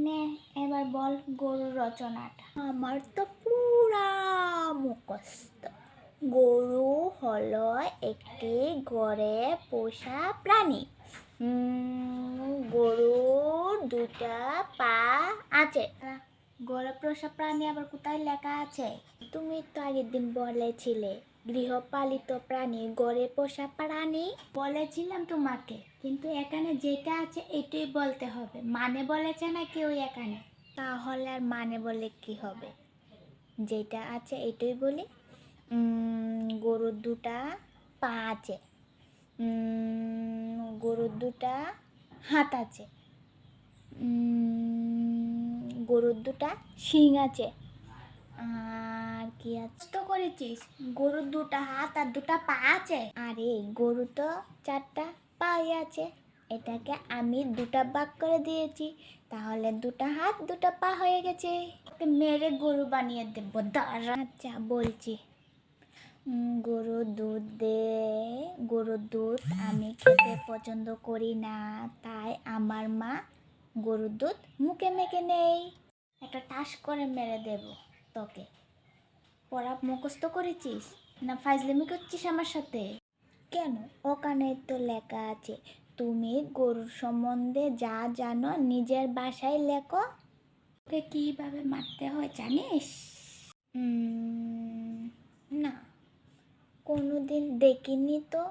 নে এবার বল গরুর রচনাটা। আমার তো পুরা মুখস্থ। গরু হলো একটি ঘরে পোষা প্রাণী। গরুর দুটা পা আছে। ঘরে পোষা প্রাণী আবার কোথায় লেখা আছে? তুমি তো আগের দিন বলেছিলে গৃহপালিত প্রাণী, ঘরে পোষা প্রাণী। বলেছিলাম তোমাকে, কিন্তু এখানে যেটা আছে এটাই বলতে হবে। মানে বলেছে না কেউ এখানে, তাহলে আর মানে বলে কি হবে? যেটা আছে এটাই বলি। গরুর দুটা পা আছে, গরুর দুটা হাত আছে, গরুর দুটা শিং আছে। আর কি আছে তো করেছিস? গরুর দুটা হাত আর দুটা পা আছে। আরে গরু তো চারটা পাই আছে, এটাকে আমি দুটা ভাগ করে দিয়েছি, তাহলে দুটা হাত দুটা পা হয়ে গেছে। মেরে গরু বানিয়ে দেবো দাঁড়া। আচ্ছা বলছি, গরুর দুধ দে। গরুর দুধ আমি খেতে পছন্দ করি না, তাই আমার মা গরুর দুধ মুখে মেখে নেই। একটা টাস করে মেরে দেব তোকে। পড়া মুখস্থ করেছিস না ফাইজলামি করছিস আমার সাথে? কেন? ওখানে তো লেখা আছে তুমি গরুর সম্বন্ধে যা জানো নিজের ভাষায় লেখো। ওকে কীভাবে মারতে হয় জানিস? না, কোনোদিন দেখিনি তো।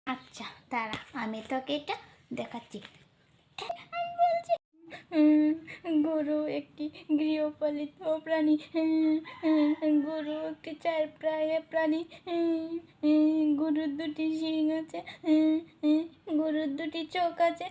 আচ্ছা দাঁড়া, আমি তোকে এটা দেখাচ্ছি। গরু একটি গৃহপালিত প্রাণী। গরু একটি চারপায়ে প্রাণী। গরুর দুটি শিং আছে, গরুর দুটি চোখ আছে।